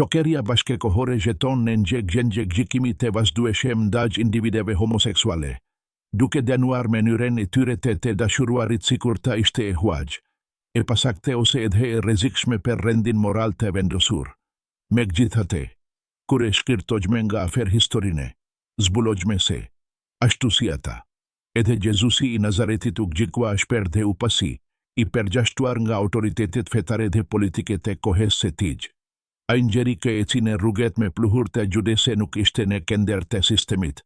Shokeria bashkëkohore jeton në gjikimi të vazhdueshëm ndaj individeve homoseksuale, duke dënuar mënyrën e tyre të dashuruarit sikur ta ishte e huaj, e pasakte ose edhe e rrezikshme për rendin moral të vendosur. Megjithatë, kur e shkirtojmë nga afer historine, zbulojmë se, ashtu si ata, edhe Jezusi i Nazaretit u gjykua shpert dhe u pasi, i përgjashtuar nga autoritetet fetare dhe politike të kohës së tij. Ai ngjeri që eci në rrugët me pluhur të gjudese nuk ishte në kender të sistemit,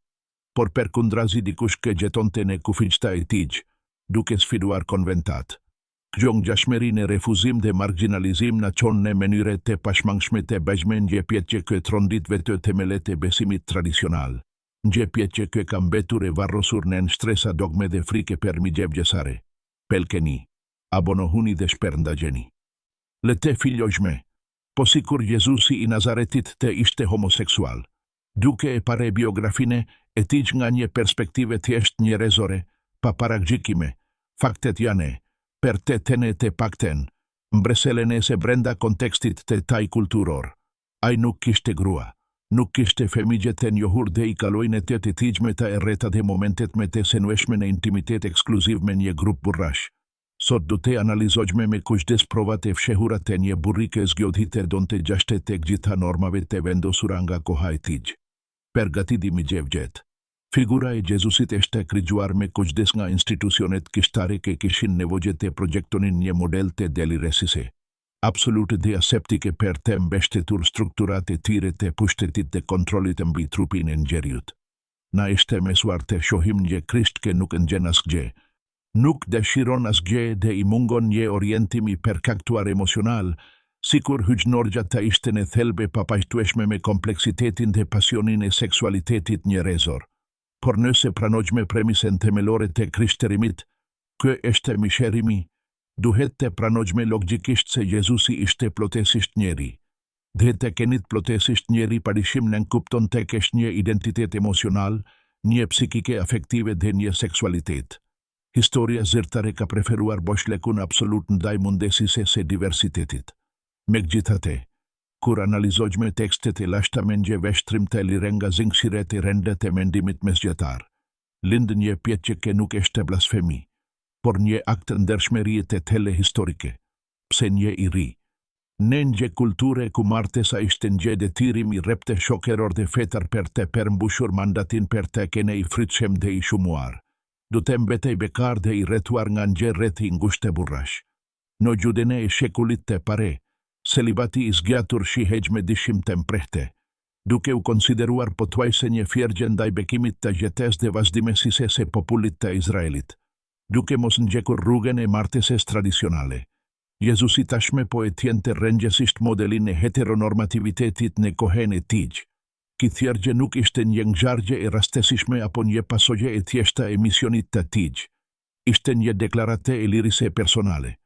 por përkundrazi dikush që jetonte në kufiqta e tij, duke sfiduar konventat. Kjo ngjashmëri në refuzim dhe marginalizim na çon në mënyre të pashmangshme të bëjmë ngjepjet që trondit vetë themelet e besimit tradicional, ngjepjet që ka mbetur e varrosur në stresa dogme dhe frike për mijevjesare, pelkeni, abonohuni dhe shpërndagjeni. Le të fillojmë, po sikur Jezusi i Nazaretit të ishte homoseksual, duke e pare biografine e tij nga një perspektive thjesht njerëzore, pa paragjykime, faktet janë, për të tene të pakten, mbreselene se brenda kontekstit të taj kulturor. Ai nuk kishte grua, nuk kishte femigje të njohur dhe i kalojnë të të tijme të erreta dhe momentet me të senueshme në intimitet ekskluziv me një grup burrash. Sot do të analizojmë me kujdes provat e fshehura të një burri që zgjodhite donte gjashte të gjitha normave të vendosura nga koha e tij. Përgatitimi gjevgjet. Figura e Jezusit është krijuar me kujdes nga institucionet kishtare që kishin nevojë të projektonin një model të deliresise, absolute dhe aseptike për të mbështetur strukturat e tyre të pushtetit dhe kontrollit mbi trupin e njeriut. Na ishte mësuar të shohim një Krisht që nuk ngjen asgjë, nuk dëshiron asgjë dhe i mungon një orientim i përcaktuar emocional, sikur hyjnorgja ta ishte në thelbe papajtueshme me kompleksitetin dhe pasionin e seksualitetit njerëzor. Por nëse pranojmë premisen themelore të krishterimit, ky është misherimi, duhet të pranojmë logjikisht se Jezusi ishte plotësisht njeri. Dhe të kenit plotësisht njeri parishim në kupton të kesh një identitet emocional, një psikike afektive dhe një seksualitet. Historia zyrtare ka preferuar boshlekun absolut ndaj mundesise se diversitetit. Megjithatë, kur analizojmë tekstet e lashtamendje veshtrim të liren nga zinxhiret e rende të mendimit mesgjetar, lind një pjetje që nuk është blasfemi, por një akt ndershmërie të thelle historike, pse një i ri. Në një kulture ku martesa ishte një detyrim i repte shokeror dhe fetar për të përmbushur mandatin për të kene i frytshëm dhe i shumuar, do të mbetej bekar dhe i rrethuar nga një rreth i ngushtë burrash. Në gjudene e shekullit të pare, selibati i zgjatur shihej me dishim të mprehte, duke u konsideruar pothuajse një fjergje ndaj bekimit të jetes dhe vazhdimësisë së popullit të Izraelit, duke mos ngjekur rrugën e marteses tradicionale. Jezusi tashme po e tjente rrëngjësisht modelin e heteronormativitetit në kohën e tij. Ky thjergje nuk ishte një ngjarje e rastësishme apo një pasojë e thjeshta e misionit të tij. Ishte një deklarate e lirisë personale,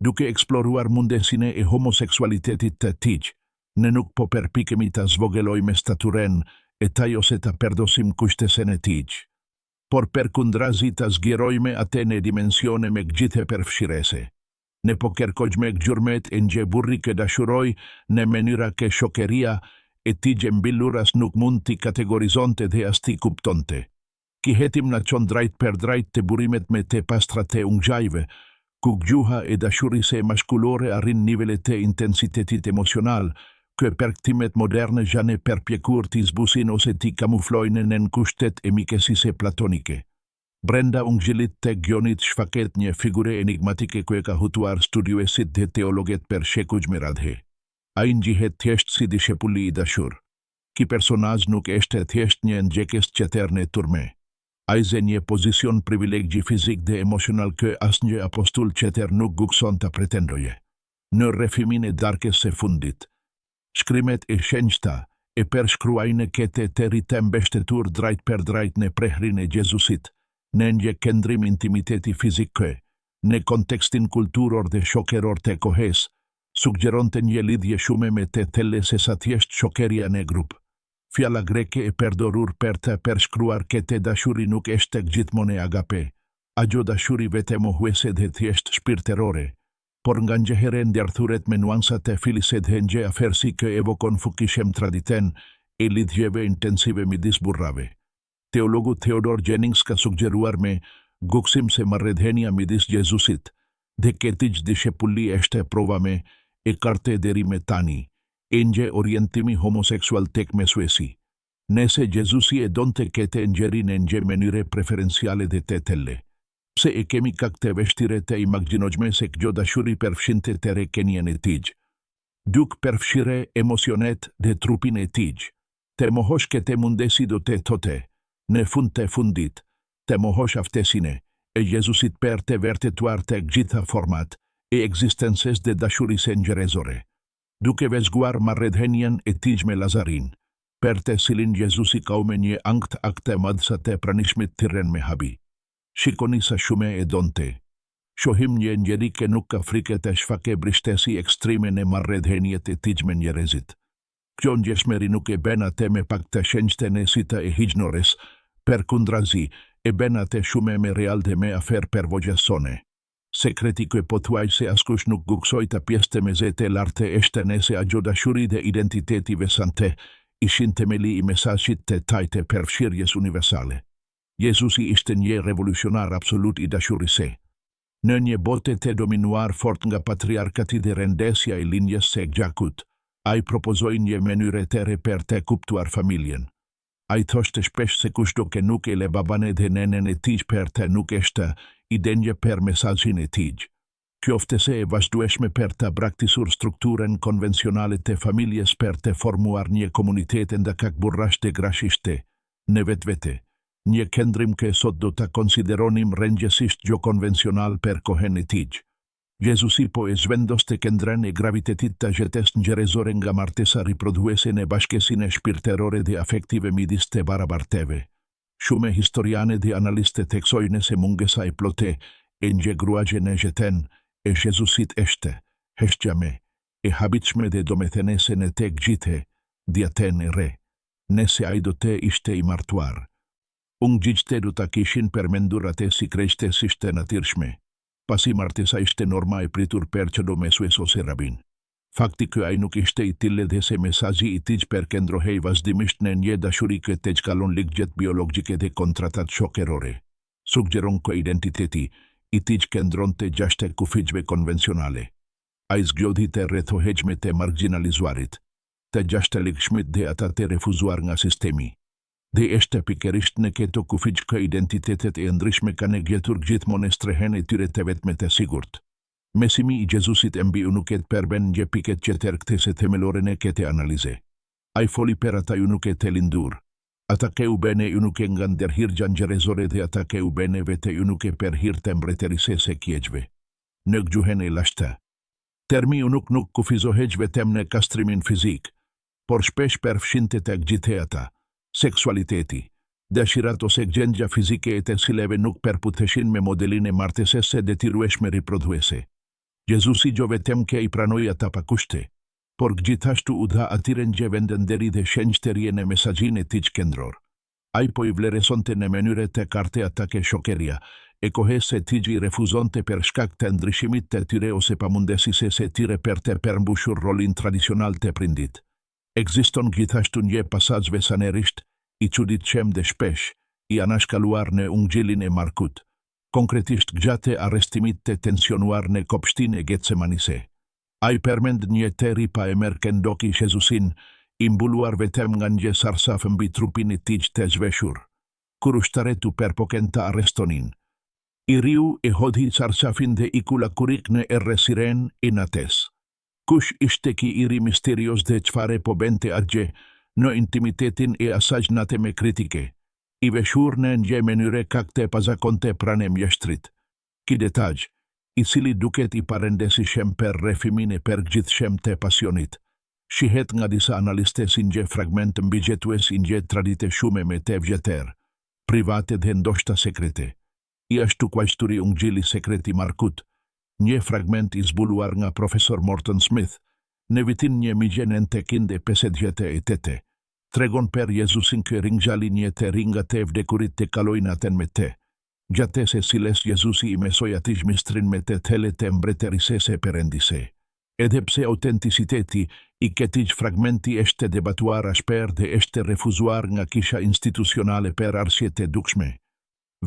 duke eksploruar mundesinë e homoseksualitetit të tij, ne nuk po përpikemi ta zvogelojmë staturen e taj ose ta perdosim kushtesen e tij, por përkundrazi ta zgjerojmë atë në dimensione me gjithë përfshirese. Ne po kërkojmë gjurmet e një burri që dashuroj në mënyra që shokeria e tij mbyllur as nuk mund t'i kategorizonte dhe as t'i kuptonte. Ki hetim na çon drejt për drejt të burimet me të pastra të ungjajve, ku gjuha e dashurisë e maskulore arrin nivelet të intensitetit emocional, që përktimet moderne janë përpjekur t'i zbusin ose t'i kamuflojnë në kushtet e mikesisë platonike. Brenda ungjillit të gjonit shfaket një figure enigmatike që ka hutuar studiuesit dhe teologet për shekuj radhe. Ai ngjihet thjesht si dishepulli i dashur. Ky personazh nuk është thjesht një ndjekës qeter në turme. Ai zë një pozicion privilegji fizik dhe emocional që asnjë apostull qeter nuk gukson ta pretendoje. Në rrefimin e darkës së fundit, shkrimet e shenjta e përshkruajnë këtë të rritë mbështetur drejt për drejt në prehrin e Jezusit, në një qendrim intimiteti fizike, në kontekstin kulturor dhe shokeror të kohës, suggeronte një lidhje shume me të thelle se sa thjesht shokeria në grup. Fjala greke e përdorur për të përshkruar këtë dashuri nuk është gjithmonë agape, ajo dashuri vetëm mohuese dhe thjesht shpirtërore, por nga njëherën djarthuret me nuansat e filiset hengje afersi që evokon fukishem traditen e lidhjeve intensive midis burrave. Teologu Theodore Jennings ka sugjeruar me guksim se marrëdhënia midis Jezusit dhe këtij dishepulli është prova me e karte deri me tani, enje orientimi homoseksual tek mesuesi. Nëse Jezusi e donte kete njerin e nje mënyre preferenciale dhe tetelle. Pse e kemi kakte veshtire të imagjinojme se kjo dashuri përfshinte të rekenjen e tij. Duk përfshire emocionet dhe trupin e tij. Të mohosh kete mundesi do të thote, në fund të fundit, të mohosh aftesine, e Jezusit për të vërtetuar të gjitha format e ekzistences dhe dashurisë njerëzore. Duke vezguar marrëdhënien e tij me Lazarin, për të cilin Jezusi ka me një angt akte madhsa të pranishmit tiren me habi. Shikoni sa shume e donte. Shohim një njeri që nuk ka frikë të shfake brishtesi ekstreme në marrëdhëniet e tij me njerëzit. Kjo ngjeshmëri nuk e bën atë me pak të shenjtë në sita e higjnores, per kundrazi e bën atë shumë me real dhe me afer per vogjesone. Sekreti që pothuaj se askush nuk guksoj të pjesë të mezete larte eshte nëse ajo dashuri dhe identiteti vesante ishin temeli i mesazhit të tajtë përfshirjes universale. Jezusi ishte një revolucionar absolut i dashurisë. Në një bote të dominuar fort nga patriarkati dhe rendesja e linjes së gjakut, ai propozoi një mënyrë të re për të kuptuar familjen. Ai thoshte shpesh se kushdo që nuk e le babane dhe nenen e tij për të nuk është i denjë për mesazhin e tij. Kjo ftese e vazhdueshme për të braktisur strukturën konvencionale të familjes për të formuar një komunitet ndakak burrash dhe grashishte, në vetvete, një këndrim që sot do të konsideronim rëngjësisht jo konvencional për kohën e tij. Jezusi po e zvendoste këndrën e gravitetit të jetës njerëzore nga martesa riprodhuese në bashkësinë shpirtërore dhe afektive midis të barabarteve. Shumë historiane dhe analiste theksojnë se mungesa e plotë e ngjegruaje në jetën e Jezusit është, heshtjame, e habitshme dhe domethenese në tek gjithë, djatën e re, nëse ai do të ishte i martuar. Unë gjithë do të kishin përmendur atë si krejshte si shte natyrshme, pasi martesa ishte norma e pritur për që do mesues ose rabin. Fakti që ai nuk ishte i tille dhe se mesazhi i tij përqendrohej vazhdimisht në një dashuri që të çkallon ligjet biologjike dhe kontratat shokerore. Suggeron që identiteti i tij qëndronte gjashtë kufiqve konvencionale. Ai zgjodhi të rrethohejme të marginalizuarit, të gjashtë ligshmit dhe ata të refuzuar nga sistemi. Dhe është pikërisht në këto kufiq që identitetet e ndryshme kanë gjetur gjithmonë strehen e tyre të vetme të sigurt. Mesimi i Jezusit mbi unuket përben një piket që tërkthese themelore në këtë analize. Ai foli për ata unuket të lindur. Ata që u bene unuke nga ndërhirgja njerëzore dhe ata që u bene vete unuke për hir të mbretërisë së kjegjve. Në gjuhën e lashta. Termi unuk nuk kufizohej vetëm në kastrimin fizik, por shpesh përfshinte të gjithë ata. Seksualiteti, dashirat ose gjendja fizike e të cileve nuk përputheshin me modelin e martesese dhe tirueshme riprodhuese. Jezusi jo vetëm që i pranoi ata pa kushte, por gjithashtu u dha atyre që venden deri dhe shenjtërie në mesazhin e tij qendror. Ai po i vlerësonte në mënyrë të kartë ata që shokeria, e kohes se tij i refuzonte për shkak të ndryshimit të tyre ose pamundesisë së tyre për të përmbushur rolin tradicional të prindit. Ekziston gjithashtu një pasazh veçanërisht i çuditshëm dhe shpesh i anashkaluar në Ungjillin e Markut, konkretisht gjatë arrestimit të tensionuar në kopshtin e Getsemanise. Ai përmend një teri pa emër që ndoki Jezusin, i mbuluar vetëm nga një sarsaf mbi trupin e tij të zhveshur. Kur ushtarët u përpoken të arrestonin, i riu e hodhi sarsafin dhe i kulakurik në erresiren i nates. Kush ishte ki iri misterios dhe çfarë po bente atje në intimitetin e asaj nate me kritike, i veshur në një mënyrë kakte pazakonte pranë mjeshtrit. Ki detaj, i cili duket i parendesishëm për refimin e përgjithshëm të pasionit, shihet nga disa analiste si një fragment mbigjetues i një tradite shume me të vjetër, private dhe ndoshta sekrete. I ashtu kuajturi Ungjilli sekret i Markut, një fragment i zbuluar nga profesor Morton Smith, në vitin 1958, tregon për Jezusin që ringjali një të ringa të vdekurit të kalojnë aten me te. Gjate se siles Jezusi I mesoj atish mistrin me të tele të mbretërise se perendise. Edhe pse autenticiteti I këtij fragmenti eshte debatuar ashper dhe eshte refuzuar nga kisha institucionale per arsye të dukshme.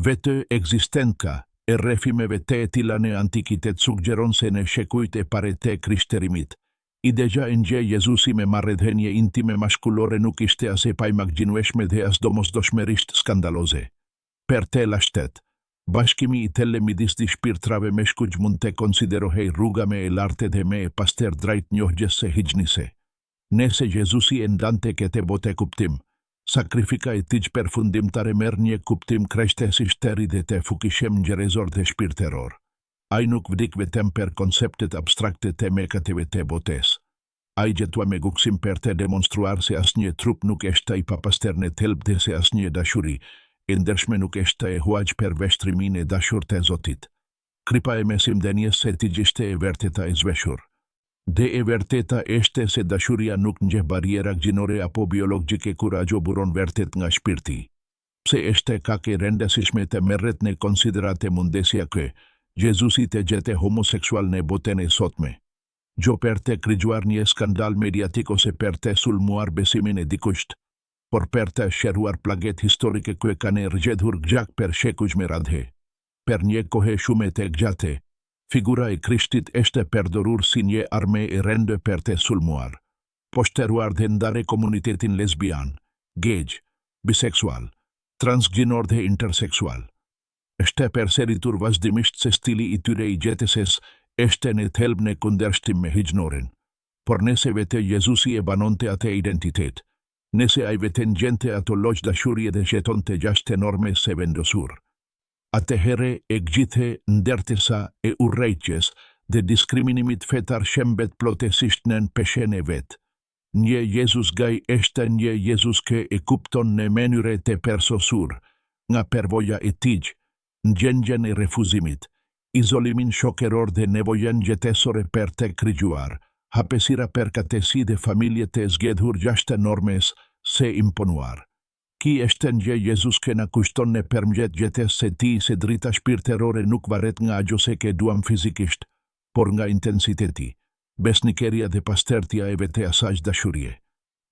Vetë ekzistenca e rrethimeve të tilla në antikitet suggeron se në shekujt e pare të krishterimit, I deja nje Jezusi me marrëdhënie intime maskullore nuk ishte as e paimagjinshme dhe as domosdoshmërisht skandaloze. Per te lashtet, bashkimi I telle midis di shpirtrave me shkuq mund të konsiderohej rruga me e lartë dhe me e paster drejt njohjes së hijnise. Nëse Jezusi e ndante këtë bote kuptim, sakrifika e tij përfundimtare merr një kuptim krejtësisht të ri dhe të fuqishëm njerëzor dhe shpirtëror. Ai nuk vdik vetëm per konceptet abstrakte të mëkateve të botes. Ai gjetua me guksim per të demonstruar se asnjë trup nuk është I papastër në thelb dhe se asnjë dashuri e ndershme nuk është e huaj për veshtrimin e dashur të Zotit. Kripa e mesim dënies se tij ishte e vërteta e zhveshur. Dhe e vërteta është se dashuria nuk njeh bariera gjinore apo biologjike kur ajo buron vërtet nga shpirti. Pse është kaq e rëndësishme të merret në konsiderate mundësia që Jezusi të gjete homoseksual në botën e sotme. Jo per të krijuar një skandal mediatik ose per të sulmuar besimin e dikujt, por per të shëruar plaget historike që kanë rrjedhur gjak per shekuj me radhë. Per një kohë shumë të gjatë, figura e Krishtit është përdorur si një armë e rëndë per të sulmuar, poshtëruar dhe ndare komunitetin lesbian, gay, biseksual, transgjinor dhe interseksual. Është përsëritur vazhdimisht se stili I tyre I gjetëses është në thelb në kundërshtim me hijnorin. Por nëse vetë Jezusi e banonte atë identitet, nëse ai vetë gjente ato lloj dashurie dhe jetonte gjashtë norme se vendosur. Atëherë e gjithë ndërtesa e urrejtjes dhe diskriminimit fetar shembet plotësisht nën peshen e vet. Një Jezus gaj është një Jezus që e kupton në mënyrë të përsosur, nga përvoja e tij, ngjengjen e refuzimit, izolimin shokeror dhe nevojën jetesore për të krijuar, hapësira për katësi dhe familje të zgjedhur gjashtë normes se imponuar. Ki është një Jezus që na kushton në përmjet jetës së tij se drita shpirtërore nuk varet nga ajo se që duam fizikisht, por nga intensiteti, besnikeria dhe pastërtia e vetë asaj dashurie.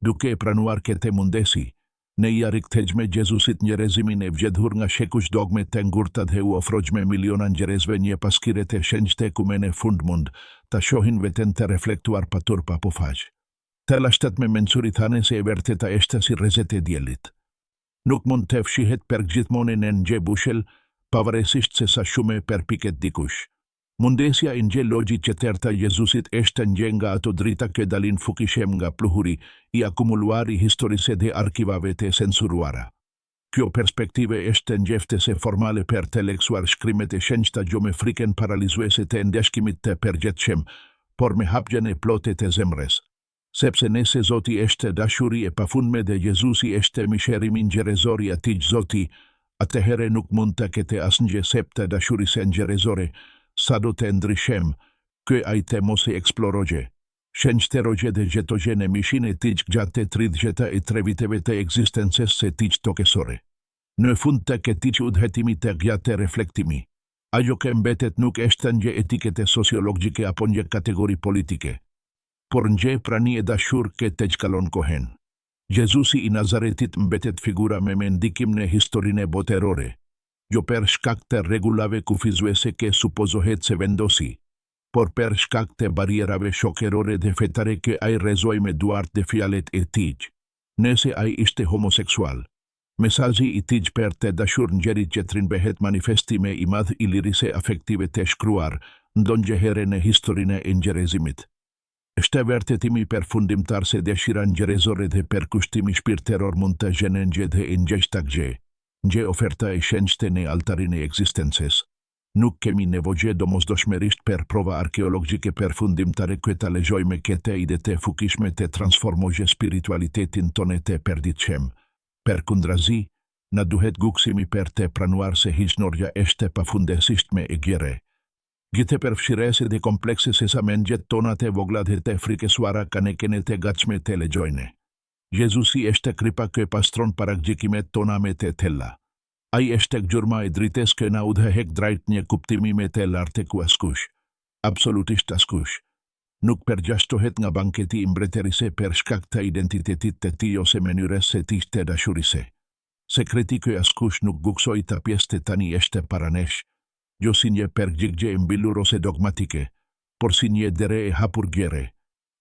Duke e pranuar këtë mundësi, ne I rikthejmë Jezusit njerëzimin e vjedhur nga shekuj dogme të ngurta dhe u ofrojmë miliona njerëzve një paskire të shenjtë kumene fundmund, ta shohin veten të reflektuar pa turp apo faq. Të lashtet me mensuri thane se e vërteta është si rrezet e diellit. Nuk mund të fshihet për gjithmonë në një bushel, pavarësisht se sa shumë përpiqet dikush. Mundësia e një logjik që tërta Jezusit është një nga ato drita që dalin fuqishëm nga pluhuri I akumuluar I historisë dhe arkivave të censuruara. Kjo perspektive është njeftese formale për të leksuar shkrimet e shenjta jo me frikën paralizuese të ndeshkimit të përgjithshëm, por me hapjen e plotë të zemrës. Sepse nëse Zoti është dashuri e pafundme dhe Jezusi është mishërimi njerëzor I atij Zoti, atëherë nuk mund të ketë asnjë sep të dashurisë njerëzore, sa do të ndryshem, që ai të mos e eksploroje. Shenjtëroje dhe gjetoje në mishin e tij gjatë 33 viteve të ekzistencës së tij tokësore. Në fund të këtij udhëtimi të gjatë reflektimi, ajo që mbetet nuk është një etikete sociologjike apo një kategori politike, por një prani e dashur që të kalon kohen. Jezusi I Nazaretit mbetet figura me mendikim në historinë botërore, jo per shkak të rregullave kufizuese që supozohet se vendosi, por per shkak të barierave shokerore dhe fetare që ai rrezoi me duart dhe fjalet e tij. Nëse ai ishte homoseksual, mesazhi I tij per të dashur njëri tjetrin bëhet manifestime I madh I lirisë afektive të shkruar ndonjëherë në historinë e njerëzimit. Është vërtetimi përfundimtar se dëshira njerëzore dhe përkushtimi shpirtëror mund të gjenë gjë dhe ngjeshtakgje, një oferta e shenjtë në altarin e ekzistencës. Nuk kemi nevojë domosdoshmërisht për prova arkeologjike përfundimtare që ta lexojmë këtë ide të fuqishme të transformojë spiritualitetin tonë të përditshëm. Përkundrazi, na duhet guksimi për të pranuar se hijnorja është pafundësisht me e gjere. Gjithë përfshirëse dhe komplekse se sa mendjet tona të vogla dhe të frikësuara kanë kene të gatshme të lexojnë. Jezusi është kripa që pastron paraqjikimet tona me të thella. Ai është gjurma e drites që na udhëheq drejt një kuptimi më të lartë ku askush. Absolutisht askush. Nuk përjashtohet nga banketi mbretërise për shkak të identitetit të tij ose mënyrës së tij të dashurisë. Sekreti që askush nuk guksoi ta pjesë të tani është para nesh, jo si një përgjigje e mbyllur ose dogmatike, por si një dere e hapur gjere.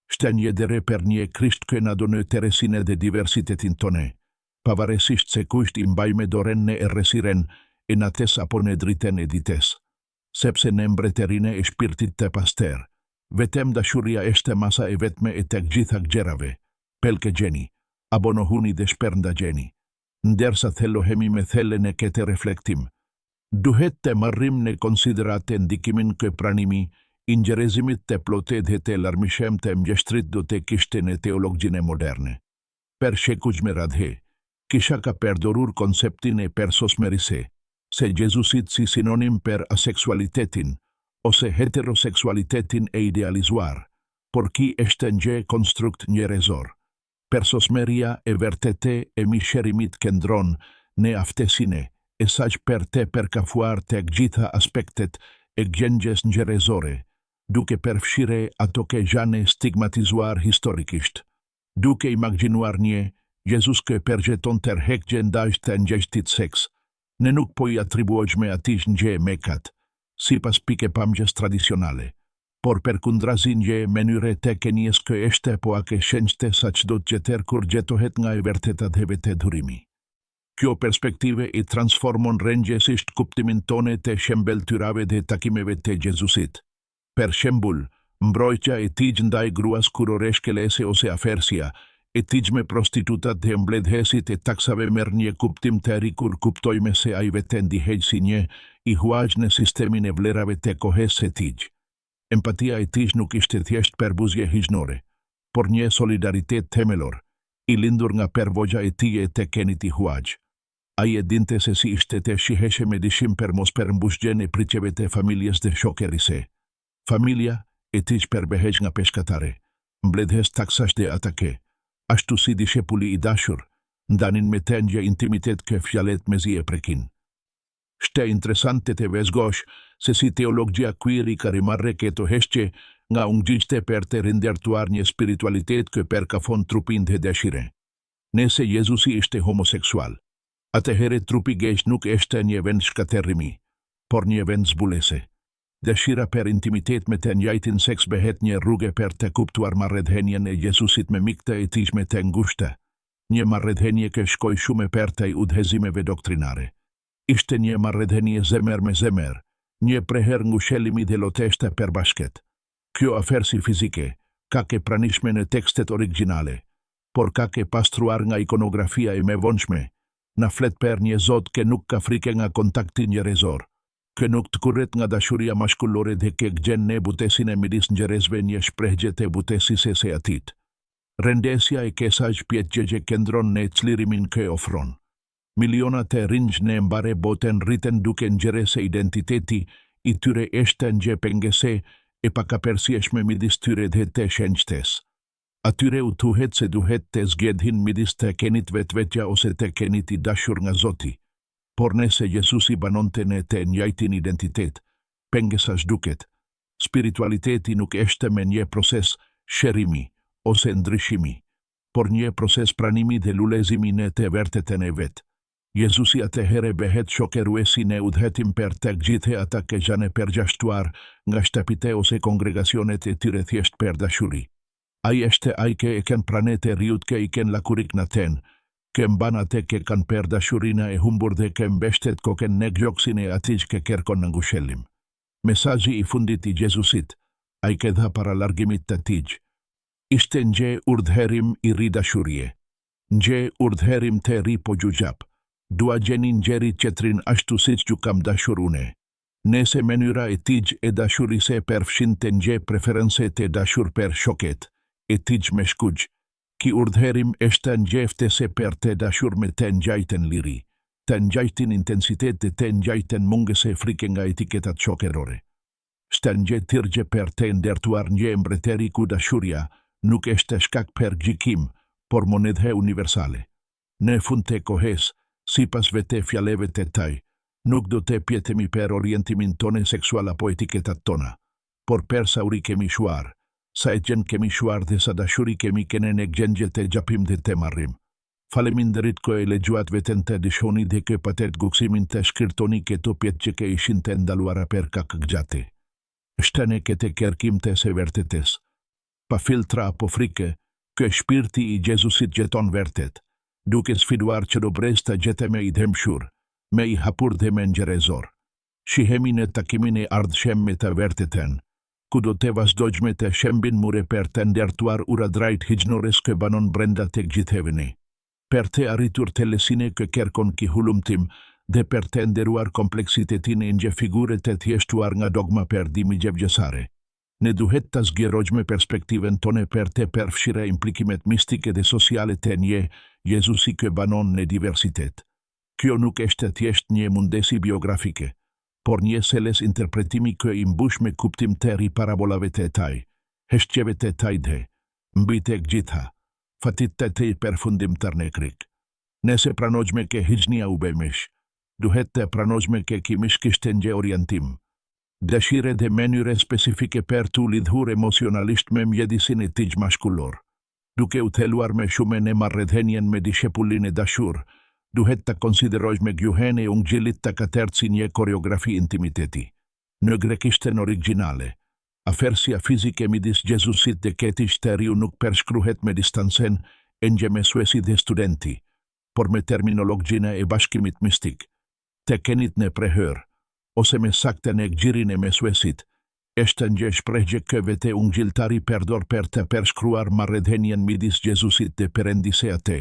Shtë një dere për një Krisht që na donë teresinë dhe diversitetin tonë, pavarësisht se kujt i mbajmë dorën në errësirën e natës apo në dritën e ditës. Sepse në mbretërinë e shpirtit të pastër, vetëm dashuria është masa e vetme e të gjitha gjërave, pelke gjeni, abonohuni dhe shpernda gjeni. Ndërsa thellohemi me thellën e këtë reflektim, duhet të marrim në konsiderate ndikimin që pranimi i njerëzimit të plotet dhe të larmishem të mjeshtrit do të kishte në teologjinë moderne. Per shekuj me radhe, kisha ka përdorur konceptin e persosmerise, se Jezusit si sinonim për aseksualitetin, ose heteroseksualitetin e idealizuar, por ki është një konstrukt njerëzor. Persosmeria e vërtete e misherimit këndron në aftësine, e saq për të përkafuar të gjitha aspektet e gjendjes njerëzore, duke përfshire ato që janë stigmatizuar historikisht. Duke imagjinuar një Jezus që përjeton tërheqje ndaj të ngjeshtit seks, ne nuk po i atribuojmë atij një mekat, sipas pikëpamjes tradicionale, por përkundrazi një mënyre të kenjes që është po ake shenjte saq do të gjeter kur gjetohet nga e vërteta dhe vetë durimi. Kjo perspektive i transformon rëngjësisht kuptimin tonë të shembeltyrave dhe takimeve të Jezusit. Per shembull, mbrojtja e tij ndaj gruas kuroreshkelese ose afersia, e tij me prostitutat dhe mbledhesit e taksave merr një kuptim të ri kur kuptojme se ai vetë ndihej si një i huaj në sistemin e vlerave të kohës së tij. Empatia e tij nuk ishte thjesht përbuzje hijnore, por një solidaritet themelor, i lindur nga përvojja e tij e të kenit i huaj. Ai e dinte se si ishte të shiheshe me dishim për mos përmbushjen e pritjeve të familjes dhe shokerise. Familja e tij përbehej nga peshkatare, mbledhes taksash dhe atake, ashtu si dishepulli i dashur, ndanin me të një intimitet që fjalet mezi e prekin. Shte interesante të vezgosh se si teologjia queer i ka rimarre këto heshqe nga ungjishte për të rindertuar një spiritualitet që përkafon trupin dhe dëshire. Nëse Jezusi ishte homoseksual, atëherë trupi gejsh nuk është një vend shkaterrimi, por një vend zbulese. Dëshira për intimitet me të njëjtin seks behet një rrugë për të kuptuar marrëdhënien e Jezusit me miktë e tij me të ngushtë, një marrëdhënie që shkoi shumë për të udhëzimeve doktrinare. Ishte një marrëdhënie zemër me zemër, një preher ngushëllimi dhe loteshta përbashkët. Kjo afersi fizike ka ke pranishme në tekstet originale, por ka ke pastruar nga ikonografia e me vonshme, na flet për një Zot që nuk ka frike nga kontakti njerëzor, që nuk të kurret nga dashuria mashkullore dhe që gjen në butesin e midis njerëzve një shprehje të butesisë së atit. Rendesja e kësaj pjetëgje këndron në çlirimin që ofron. Miliona të rinj në mbare botën rriten duke nxjerrë se identiteti i tyre është një pengese e pakapërsieshme midis tyre dhe të shenjtes. Atyre u thuhet se duhet të zgjedhin midis të kenit vetvetja ose të kenit i dashur nga Zoti. Por nëse Jezusi banonte në të njëjtin identitet, pengesa zhduket. Spiritualiteti nuk është me një proses shërimi ose ndryshimi, por një proses pranimi dhe lulezimi në të vërtetën e vet. Jezusi atëherë behet shokeruesi në udhëhetim për të gjithë ata që janë përgjashtuar nga shtëpite ose kongregacionet e tyre thjesht për dashuri. Ai është ai që e kanë pranet e riut që i kanë lakurik në ten, që mban atë që kanë për dashurina e humbur dhe që mbeshtet kokën në gjoksin e atij që kërkon në ngushëllim. Mesazhi i fundit i Jezusit, ai që dha para largimit të tij, ishte një urdhërim i ri dashurie, një urdhërim të ri po gjugjap. Dua gjenin njeri qetrin ashtu siç ju kam dashur une. Nëse mënyra e tij e dashurisë përfshin të një preferense të dashur për shoket, e tij me shkuq, ki urdhërim është ngjëftese për të dashur me të njëjtën liri, të njëjtin intensitet dhe të njëjtën mungese frike nga etiketat shokerore. Është një thirrje për të ndërtuar një mbretëri ku dashuria nuk është shkak për gjykim, por monedhe universale. Në fund të kohës, Sipas vete fjaleve të taj, nuk do të pjetemi per orientimin tone seksual apo etiketat tona, por per sa uri kemi shuar, sa e gjen kemi shuar dhe sa dashuri kemi kenen e gjenjel të gjapim dhe të marrim. Faleminderit ko e legjuat veten të dishoni dhe ke patet guksimin të shkirtoni këto pjet që ke ishin të ndaluara per kak gjate. Shtane këte kërkim të severtetes. Pa filtra apo frike, kë shpirti i Jezusit gjeton vertet, duke sfiduar që do bresta gjete me i dhemshur, me i hapur dhe me njerezor. Shihemi në takimin e ardhshem me të verteten, ku do të vazhdojme të shembin mure per të ndertuar ura drajt hijnores kë banon brenda të gjithheveni. Per të arritur të lesine kë kerkon ki hulumtim dhe per të nderuar kompleksitetin e nje figure të thjeshtuar nga dogma per dimi gjevgjësare. Ne duhet të zgjerojme perspektiven tone per të përfshire implikimet mistike dhe sociale të nje Jezusi kë banon në diversitet. Kjo nuk eshte thjesht një mundesi biografike, por një seles interpretimi kë imbush me kuptim të ri parabolave të taj, heshtjeve të taj dhe, mbitek gjitha, fatit të të i përfundim tërnekrik. Nese pranojme ke hijnia u bemesh, duhet të pranojme ke kimish kishten gje orientim. Dëshire dhe menyre specifike per tu lidhur emocionalisht me mjedisin e tij mashkullor. Duke u theluar me shume në marrëdhënien me dishepullin e dashur, duhet të konsiderojme gjuhen e ungjilit të katert si një koreografi intimiteti. Në grekishten originale, afersia fizike midis Jezusit dhe këtij të riu nuk përshkruhet me distancen e nje mesuesi dhe studenti, por me terminologjina e bashkimit mistik. Të kenit në prehër, ose me sakte në gjirin e mesuesit, eshte nje shprehje këve të ungjiltari perdor per të përshkruar marrëdhënien midis Jezusit dhe perendise ate.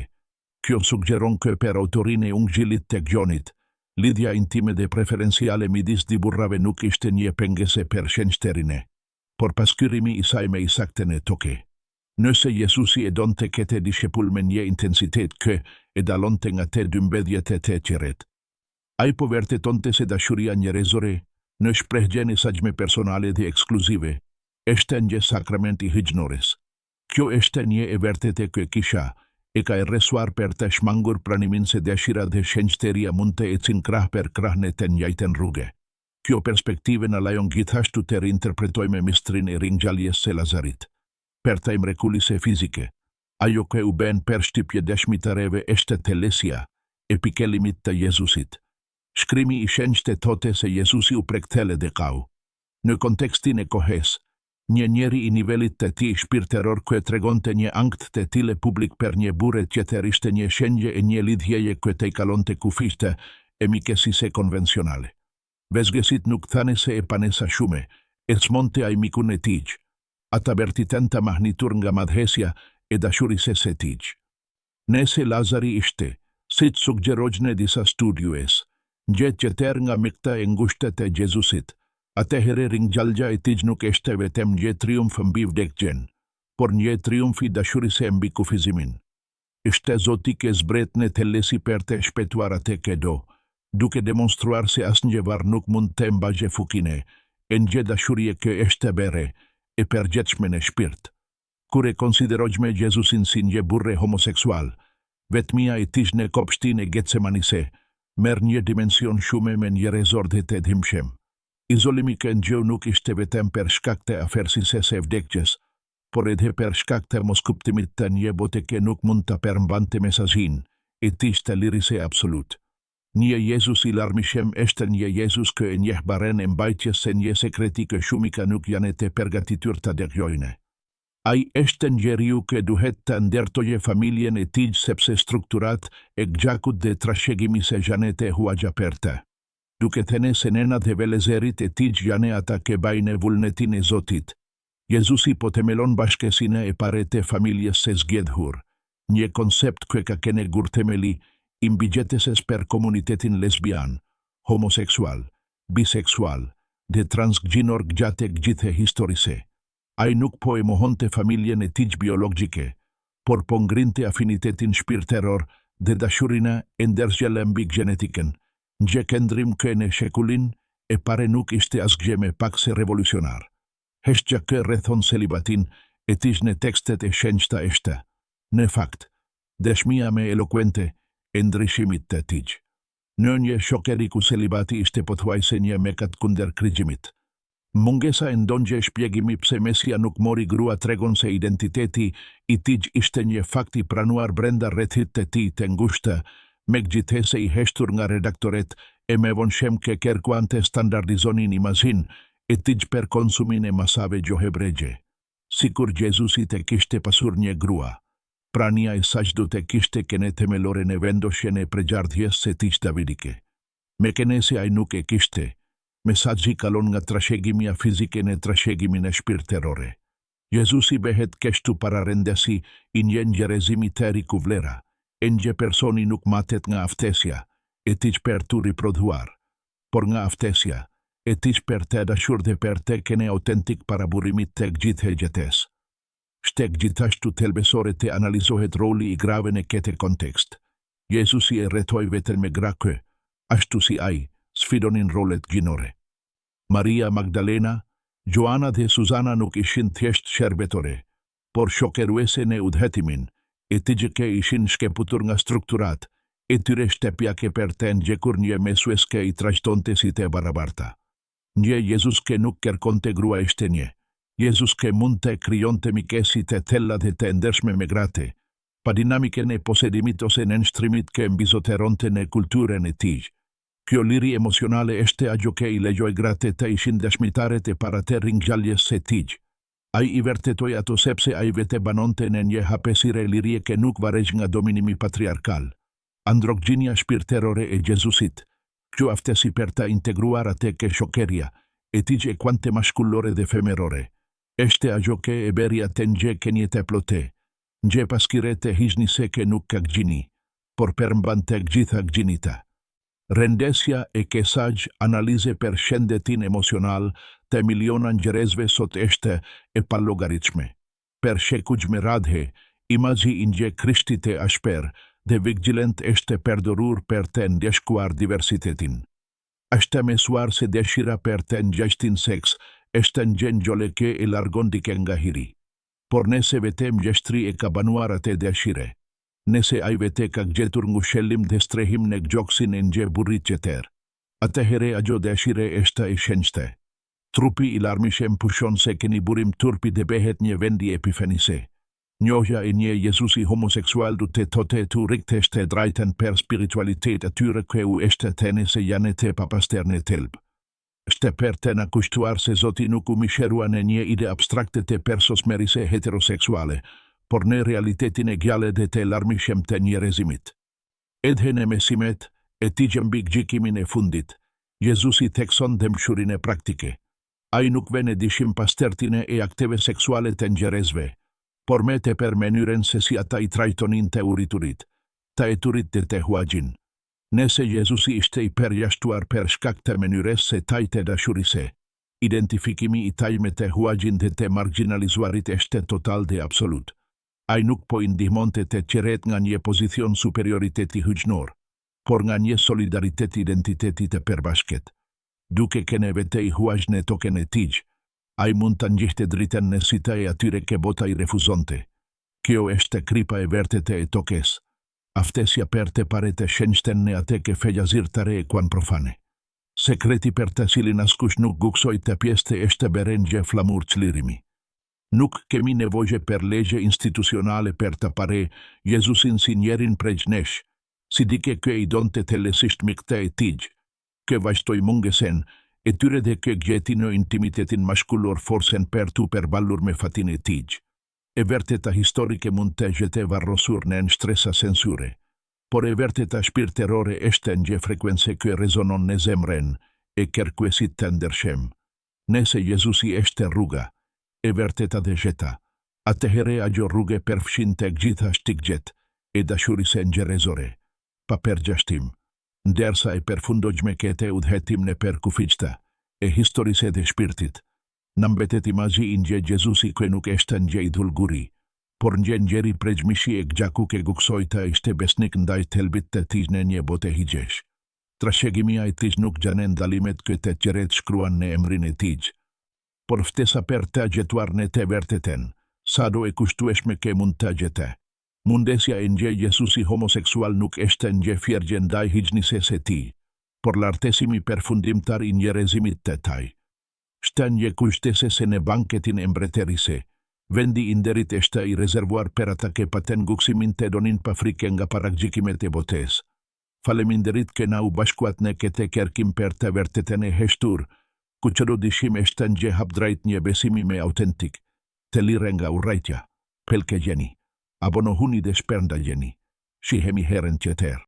Kjo suggeron kë per autorin e ungjilit të gjonit, lidhja intime dhe preferenciale midis di burrave nuk ishte një pengese per shenjterine, por paskyrimi i saj me i sakte në toke. Nëse Jezusi e don të kete dishepull me një intensitet kë e dalon të nga te dymbedhjet e të qeret. Ai po vertetonte se dashuria njerëzore, në shprehjen e sajme personale dhe ekskluzive, eshte një sakramenti hijnores. Kjo eshte një e vertete kë kisha, e ka e resuar per të shmangur pranimin se dashira dhe shenjteria mund të ecin krah per krah në të njajten rrugë. Kjo perspektive në lajon gjithashtu të reinterpretojme mistrin e ringjalljes së Lazarit. Per të mrekulise fizike, ajo kë u ben per shtypje dëshmitareve eshte telesia, epikelimit të Jezusit. Shkrimi i shenjtë thote se Jezusi u prekthele dhe kau. Në kontekstin e kohes, një njeri i nivelit të ti shpirteror kë tregonte një ankt të tile publik per një bure tjetër ishte një shenjë e një lidhjeje kë te i kalonte kufishte e mikesise konvencionale. Vezgesit nuk thane se e panesa shume, e smonte ai mikun e tij. Ata bertitenta mahnitur nga madhesja e dashurise se tij. Nese Lazari ishte, sit suggerojnë disa studiues, gjetë që ter nga mikta e ngushtet e Jezusit. Atëherë ringjallja e tij nuk ishte vetëm një triumf mbi vdekjen, por një triumf i dashurisë mbi kufizimin. Ishte Zoti që zbret në thelesi per të shpëtuar atë që do, duke demonstruar se asnjë varr nuk mund të mbajë fukine, e një dashurie që është bere e përgjithshme në shpirt. Kur e konsiderojmë Jezusin si një burre homoseksual, vetmia e tij në kopshtin e Getsemanise merr një dimension shume me njerëzor dhe të dhimbshëm. Izolimi që ndjeu nuk ishte vetëm per shkak të afersisë së vdekjes, por edhe per shkak të moskuptimit të një bote që nuk mund të përmbante mesazhin e tij të lirisë absolut. Një Jezus i larmishëm është një Jezus që e njeh baren e mbajtjes se një sekreti që shumica nuk janë të përgatitur të dëgjojnë. Ai është njeriu që duhet të ndërtojë familjen e tij sepse strukturat e gjakut dhe trashëgimi se janë të huaja për të. Duke thënë se nëna dhe velezerit e tij janë ata që bajnë vullnetin e Zotit. Jezusi po themelon bashkësinë e pare të familjes së zgjedhur, një koncept që ka kene gurthemeli i mbigjeteses per komunitetin lesbian, homoseksual, biseksual dhe transgjinor gjatë gjithë historisë. Ai nuk po e mohonte familjen e tij biologjike, por po ngrinte afinitetin shpirteror dhe dashurinë e ndërgjelle mbi gjenetiken. Një këndrim që në shekullin e pare nuk ishte asgjë më pak se revolucionar. Heshtja që rrethon celibatin e tij në tekstet e shenjta është, në fakt, dëshmia më elokuente e ndryshimit të tij. Në një shokeri ku selibati ishte pothuajse një mekat kundër krigjimit. Mungesa e ndonjë shpjegimi pse Mesia nuk mori grua tregon se identiteti i tij ishte një fakt i pranuar brenda rrethit të tij të ngushtë, megjithëse i heshtur nga redaktoret e me vonshëm che kërkuante standardizonin imazhin e tij për konsumin e masave gjohebregje. Sikur Jezusi të kishte pasur një grua, prania e saj do të kishte kene themelore në vendoshjen e pregjardhjes së tij davidike. Mekenesi ai nuk e kishte. Mesazhi kalon nga trashëgimia fizike në trashëgimin e shpirtërore. Jezusi behet kështu pararendesi i një njerëzimi të ri ku vlera, e një personi nuk matet nga aftësia, e tij për të riprodhuar, por nga aftësia, e tij për të dashur dhe për të kene autentik para burimit të gjithë jetës. Shtek gjithashtu thelbësore të analizohet roli i grave në këtë kontekst. Jezusi e rretoi veten me gra që, ashtu si ai, sfidonin rolet gjinore. Maria Magdalena, Joana dhe Suzana nuk ishin thjesht shërbetore, por shokeruese në udhëtimin, e tij ishin shkeputur nga strukturat, e tyre shtepjake për të ndjekur një mesueske i trashtonte si të barabarta. Një Jezus që nuk kërkonte grua ishte një. Jezus që mund të krijonte mikesi të thella dhe të ndershme me grate, pa dinamiken e posedimit ose në nështrimit që mbizoteronte në kulturën e tij. Kjo liri emocionale është ajo që i lejoj gratë të ishin dëshmitare të para të ringjalljes së tij. Ai i vërtetoi ato sepse ai vetë banonte në një hapësirë lirie që nuk varej nga dominimi patriarkal. Androgjinia shpirtërore e Jezusit, kjo aftësi për ta integruar atë që shokeria, e tij e kuante maskullore dhe femerore, është ajo që e beri atë një kënje të plotë, një paskire të hiznise që nuk ka gjini, por përmbante gjitha gjinita. Rendesja e kësaj analize për shëndetin emocional të miliona njerëzve sot është e pallogaritshme. Per shekuj me radhë, imazhi i një Krishti të ashper dhe vigjilent është përdorur për të ndeshkuar diversitetin. Është mesuar se dëshira për të ngjashtin seks është një njollëke e largon dike nga hiri. Por nëse vetëm gjashtri e ka banuar atë dëshire, nëse ai vetë ka gjetur ngushëllim dhe strehim në gjoksin e një burrit tjetër, atëherë ajo dëshire është e shenjtë. Trupi i larmishëm pushon se keni burim turpi dhe behet një vendi epifenise. Njohja e një Jezusi homoseksual du të thotë të riktheshte drejtën për spiritualitet atyre që u është të nëse janë të papaster në thelb. Është për të na kushtuar se Zoti nuk u misherua në një ide abstrakte të persosmerise heteroseksuale, por në realitetin e gjallë dhe të larmishëm të njerëzimit. Edhe në mesimet, e tij mbi gjykimin e fundit, Jezusi thekson dëmshurin e praktike. Ai nuk vënë dyshim pastertine e akteve seksuale të njerëzve, por me të për mënyrën se si ata i trajtonin të uriturit, të eturit dhe të huajin. Nëse Jezusi ishte i përjashtuar për shkak të mënyrës se taj të dashurise, identifikimi i taj me të huajin dhe të marginalizuarit është total dhe absolut. Ai nuk po indihmonte të qeret nga një pozicion superioriteti hyjnor, por nga një solidaritet identiteti të përbashket. Duke kene vete i huaj në token e tij, ai mund të ngjihte dritën në sita e atyre që bota i refuzonte. Kjo është kripa e vërtetë e tokes, aftësia për të parete shenjten në atë që feja zyrtare e kuan profane. Sekreti për të cilin askush nuk guksoj të pjeste është beren gjë flamur çlirimi. Nuk kemi nevojë për legje institucionale për të pare Jezusin si njerin prej nesh, si dike që i donte të lesisht mikte e tij, që vazhtoi mungesen, e tyre dhe që gjeti në intimitetin maskullor forsen për tu përballur me fatin e tij. E vërteta historike mund të jetë varrosur në stresa censure, por e vërteta shpirtërore është një frekuencë që rezonon në zemrën e kërkuesit të ndershëm. Nëse Jezusi është rruga, e vërteta dhe jeta, atëherë ajo rrugë përfshin të gjitha shtigjet e dashurisë njerëzore, pa përgjashtim, ndërsa e përfundoj me këtë udhëtim në përkufiqta e historisë dhe shpirtit. Në mbetet imazhi i një Jezusi që nuk është një idhullguri, por një njeri prejmishi e gjaku që guksoj të ishte besnik ndaj thelbit të tij në një botë higjesh. Trashëgimia e tij nuk gjanen dalimet që të tjeret shkruan në emrin e tij, por ftesa për të gjetuar në të vërtetën, sado e kushtueshme që mund të gjete. Mundesja e nje Jesusi homoseksual nuk eshte nje fjergje ndaj higjnisese ti, por lartesimi përfundimtar i njerëzimit të taj. Shta nje kushtese se në banketin e mbretërise, vendi i nderit eshte i rezervuar për ata që paten guksimin të donin pa frike nga paragjikimet e botes. Faleminderit që na u bashkuat në këtë kërkim për të vërtetën e heshtur, ku qëro dishim eshte nje hapdrajt një besimi me autentik, të lire nga urrajtja, pelke gjeni. Abonohuni dhe shpernda gjeni. Shihemi herën tjetër.